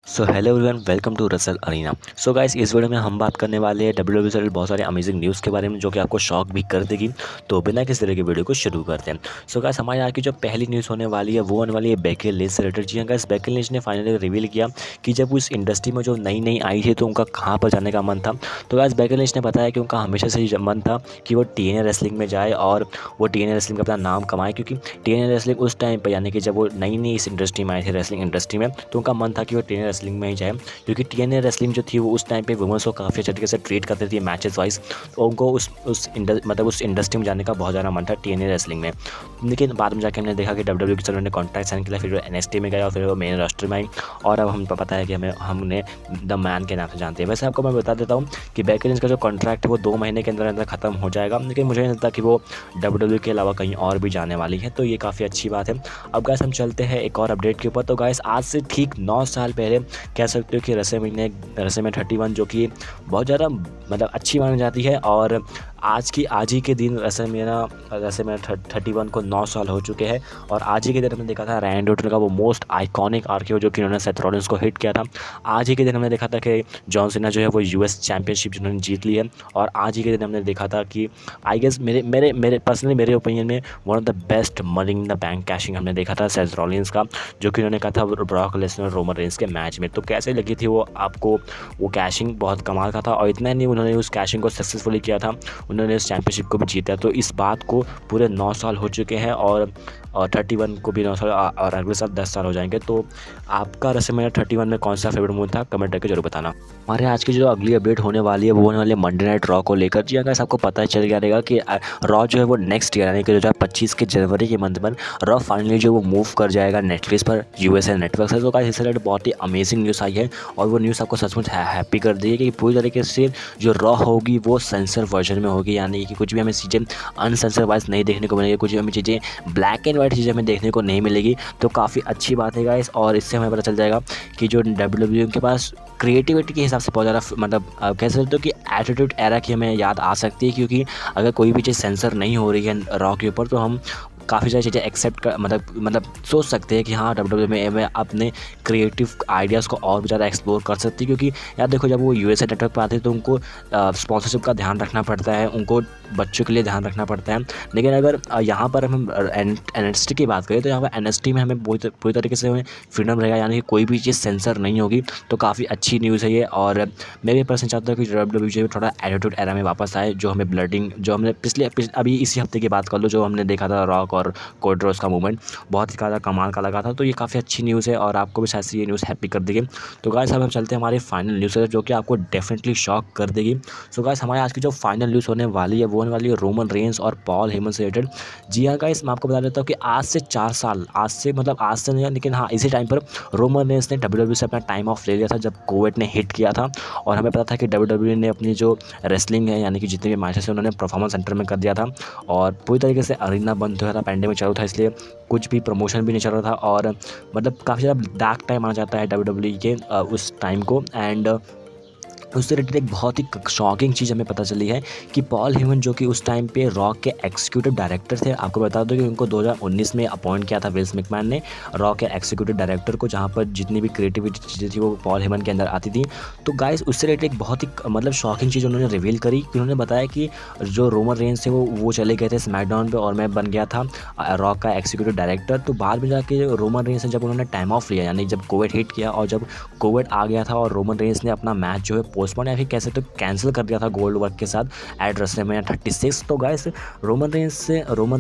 So hello everyone, welcome to Russell Arena. So guys, इस video में हम बात करने वाले हैं डब्ल्यूडब्ल्यू से बहुत सारे अमेजिंग न्यूज़ के बारे में जो कि आपको शॉक भी कर देगी। तो बिना किसी तरह की वीडियो को शुरू करते हैं। सो गाइस, हमारे आज की जो पहली न्यूज़ होने वाली है वो होने वाली है बेकी लिंच से रिलेटेड। जी हाँ गाइस, बेकी लिंच ने फाइनली रिवील किया कि जब उस इंडस्ट्री में जो नई नई आई थी तो उनका कहाँ पर जाने का मन था। तो गाइस, बेकी लिंच ने बताया कि उनका हमेशा से ही मन था कि वो TNA रेसलिंग में जाए और वो TNA रेसलिंग का अपना नाम कमाए, क्योंकि TNA रेसलिंग उस टाइम पर यानी कि जब वो नई नई इस इंडस्ट्री में आए थे रेसलिंग इंडस्ट्री में, तो उनका मन था कि वो TNA रेसलिंग में ही जाए, क्योंकि TNA रेसलिंग जो थी वो उस टाइम पे वुमेंस को काफ़ी अच्छे तरीके से ट्रीट करती थी मैचेस वाइज। तो उनको उस इंडस्ट्री में जाने का बहुत ज़्यादा मन था TNA रेसलिंग में। लेकिन बाद में जाके हमने देखा कि डब्ल्यूडब्ल्यू के साथ उन्होंने कॉन्ट्रैक्ट साइन किया, फिर वो NXT में गया और फिर वो मेन रोस्टर में आई। और अब हम पता है कि हमने द मैन के नाम से जानते हैं। वैसे आपको मैं बता देता हूँ कि बेकी लिंच का जो कॉन्ट्रैक्ट है वो 2 महीने के अंदर अंदर खत्म हो जाएगा, लेकिन मुझे नहीं लगता कि वो डब्ल्यूडब्ल्यू के अलावा कहीं और भी जाने वाली है, तो ये काफ़ी अच्छी बात है। अब गाइस, हम चलते हैं एक और अपडेट के ऊपर। तो गाइस, आज से ठीक 9 साल पहले कह सकते हो कि रेसलमैनिया 31 जो कि बहुत ज़्यादा मतलब अच्छी मानी जाती है, और आज ही के दिन रेसलमैनिया 31 को 9 साल हो चुके हैं। और आज ही के दिन हमने देखा था रैंडी ऑर्टन का वो मोस्ट आइकॉनिक आरकेओ जो कि उन्होंने सेथ रॉलिंस को हिट किया था। आज ही के दिन हमने देखा था कि जॉन सीना जो है वो US चैंपियनशिप जिन्होंने जीत ली है। और आज ही के दिन हमने देखा था कि आई गेस मेरे पर्सनली मेरे ओपिनियन में one of the best money in the bank caching हमने देखा था सेथ रॉलिंस का, जो कि उन्होंने कहा था ब्रॉक लेसनर रोमन रेंस के मैच में। तो कैसे लगी थी वो आपको? वो कैशिंग बहुत कमाल का था, और इतना नहीं, उन्होंने उस कैशिंग को सक्सेसफुली किया था, उन्होंने इस चैंपियनशिप को भी जीता। तो इस बात को पूरे 9 साल हो चुके हैं, और 31 को भी 9 साल, और अगले साल 10 साल हो जाएंगे। तो आपका रेसलमैनिया 31 में कौन सा फेवरेट मूव था, कमेंट करके जरूर बताना। हमारे आज की जो अगली अपडेट होने वाली है वो होने वाली है मंडे नाइट रॉ को लेकर। जी अगर आपको पता चल गया रहेगा कि रॉ जो है वो नेक्स्ट ईयर यानी कि 2025 के जनवरी के मंथ में रॉ फाइनली जो वो मूव कर जाएगा नेटफ्लिक्स पर, USA नेटवर्क से। तो गाइस, इससे रिलेटेड बहुत ही अमेजिंग न्यूज़ आई है, और वो न्यूज़ आपको सचमुच हैप्पी कर दी है कि पूरी तरीके से जो रॉ होगी वो सेंसर वर्जन में होगी, यानी कि कुछ भी हमें चीज़ें अनसेंसर वाइज नहीं देखने को मिलेगी, कुछ भी हमें चीज़ें ब्लैक एंड वाइट चीज़ें हमें देखने को नहीं मिलेगी। तो काफ़ी अच्छी बात है गाइस, और इससे हमें पता चल जाएगा कि जो डब्ल्यूडब्ल्यू के पास क्रिएटिविटी के हिसाब से बहुत ज़्यादा मतलब कह सकते हो कि एटीट्यूड एरा की हमें याद आ सकती है, क्योंकि अगर कोई भी चीज़ सेंसर नहीं हो रही है रॉ के ऊपर तो हम काफ़ी सारी चीज़ें एक्सेप्ट कर मतलब सोच सकते हैं कि हाँ डब्ल्यूडब्ल्यू में अपने क्रिएटिव आइडियाज़ को और भी ज़्यादा एक्सप्लोर कर सकती है। क्योंकि यार देखो, जब वो USA नेटवर्क पर आते हैं तो उनको स्पॉन्सरशिप का ध्यान रखना पड़ता है, उनको बच्चों के लिए ध्यान रखना पड़ता है। लेकिन अगर यहाँ पर हम NXT की बात करें तो यहाँ पर NXT में हमें पूरी तरीके से हमें फ्रीडम रहेगा, यानी कि कोई भी चीज़ सेंसर नहीं होगी। तो काफ़ी अच्छी न्यूज़ है ये, और मैं भी पर्सन चाहता हूँ कि डब्ल्यूडब्ल्यू थोड़ा एटीट्यूड एरा में वापस आए, जो हमें ब्लडिंग जो हमने अभी इसी हफ्ते की बात कर लो, जो हमने देखा था रॉक और कोड्रोस का मूवमेंट बहुत ही ज़्यादा कमाल का लगा था। तो ये काफ़ी अच्छी न्यूज़ है, और आपको भी शायद से ये न्यूज़ हैप्पी कर देगी। तो गाइस, अब हम चलते हैं हमारे फाइनल न्यूज़ से, जो कि आपको डेफिनेटली शॉक कर देगी। सो गाइस, हमारे आज की जो फाइनल न्यूज़ होने वाली है वो होने वाली है रोमन रेंस और पॉल हेमन से रिलेटेड। जी हाँ गाइस, मैं आपको बता देता हूँ कि आज से 4 साल, आज से नहीं, लेकिन हाँ इसी टाइम पर रोमन रेंस ने डब्ल्यूडब्ल्यू से अपना टाइम ऑफ ले लिया था जब कोविड ने हिट किया था। और हमें पता था कि डब्ल्यूडब्ल्यू ने अपनी जो रेसलिंग है यानी कि जितने भी मैचेस है उन्होंने परफॉर्मेंस सेंटर में कर दिया था, और पूरी तरीके से अरीना बंद हो गया था, पैंडेमिक चालू था, इसलिए कुछ भी प्रमोशन भी नहीं चल रहा था, और मतलब काफ़ी ज़्यादा डार्क टाइम माना जाता है डब्ल्यूडब्ल्यू के उस टाइम को। एंड उससे रिलेटेड एक बहुत ही शॉकिंग चीज़ हमें पता चली है कि पॉल हेमन जो कि उस टाइम पे रॉक के एग्जीक्यूटिव डायरेक्टर थे, आपको बता दो कि उनको 2019 में अपॉइंट किया था विंस मैकमैन ने रॉक के एग्जीक्यूटिव डायरेक्टर को, जहाँ पर जितनी भी क्रिएटिविटी चीज़ें थी वो पॉल हेमन के अंदर आती थी। तो गाइस, उससे रिलेटेड एक बहुत ही मतलब शॉकिंग चीज़ उन्होंने रिवील करी कि उन्होंने बताया कि जो रोमन रेंस थे वो चले गए थे स्मैकडाउन पर, और मैं बन गया था रॉक का एग्जीक्यूटिव डायरेक्टर। तो बाद में जाके रोमन रेंस ने जब उन्होंने टाइम ऑफ लिया, यानी जब कोविड हिट किया और जब कोविड आ गया था, और रोमन रेंस ने अपना मैच जो है पोस्टपोन या फिर कैसे तो कैंसिल कर दिया था गोल्ड वर्क के साथ एट रेसलमैनिया 36। तो गाइस, रोमन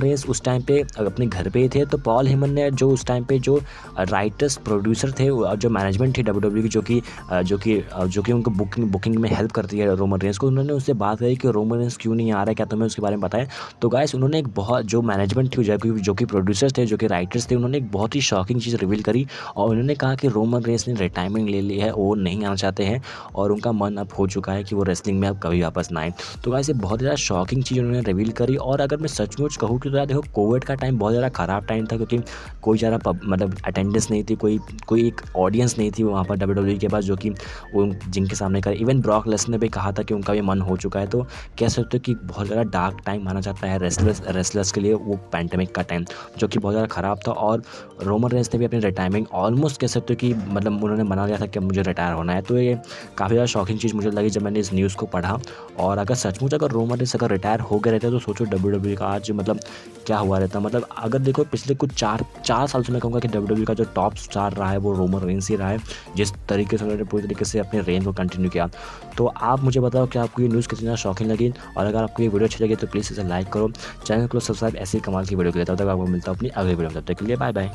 रेंस उस टाइम पे अपने घर पे ही थे। तो पॉल हेमन ने जो उस टाइम पे जो राइटर्स प्रोड्यूसर थे और जो मैनेजमेंट थी डब्ल्यूडब्ल्यू की, जो कि उनको बुकिंग में हेल्प करती है रोमन रेंस को, उन्होंने उससे बात करी कि रोमन रेंस क्यों नहीं आ रहा है, क्या तुम्हें उसके बारे में बताएं। तो गाइस, उन्होंने एक बहुत जो मैनेजमेंट थी जो कि प्रोड्यूसर्स थे, जो कि राइटर्स थे, उन्होंने एक बहुत ही शॉकिंग चीज़ रिवील करी, और उन्होंने कहा कि रोमन रेंस ने रिटायरमेंट ले ली है, वो नहीं आना चाहते हैं, और उनका मन मन अब हो चुका है कि वो रेसलिंग में अब कभी वापस ना आए। तो गाइस ये बहुत ज़्यादा शॉकिंग चीज़ उन्होंने रिवील करी। और अगर मैं सचमुच कहूँ कि तो यार देखो कोविड का टाइम बहुत ज़्यादा ख़राब टाइम था, क्योंकि कोई ज़्यादा मतलब अटेंडेंस नहीं थी, कोई एक ऑडियंस नहीं थी वहाँ पर WWE के पास जो कि वो जिनके सामने करे। इवन ब्रॉक लेसनर ने भी कहा था कि उनका भी मन हो चुका है। तो कह सकते हो कि बहुत ज़्यादा डार्क टाइम माना जाता है रेसलर्स के लिए, वो पैंडेमिक का टाइम जो कि बहुत ज़्यादा ख़राब था। और रोमन रेंस ने भी अपनी रिटायरमेंट ऑलमोस्ट कह सकते हो कि मतलब उन्होंने मना लिया था कि मुझे रिटायर होना है। तो ये काफ़ी ज़्यादा शॉकिंग चीज़ मुझे लगी जब मैंने इस न्यूज़ को पढ़ा। और अगर सचमुच अगर रोमन रेंस अगर रिटायर हो गए रहते तो सोचो WWE का आज मतलब क्या हुआ रहता। मतलब अगर देखो पिछले कुछ चार साल से मैं कहूँगा कि WWE का जो टॉप स्टार रहा है वो रोमन रेंस ही रहा है, जिस तरीके से उन्होंने पूरी तरीके से अपने रेन को कंटिन्यू किया। तो आप मुझे बताओ कि आपको ये न्यूज़ कितनी ज़्यादा शॉकिंग लगी। और अगर आपको ये वीडियो अच्छी लगी तो प्लीज़ इसे लाइक करो, चैनल को सब्सक्राइब ऐसी कमाल की वीडियो के लिए। तब तक आपको मिलता है अपनी अगली वीडियो में, तब तक के लिए बाय बाय।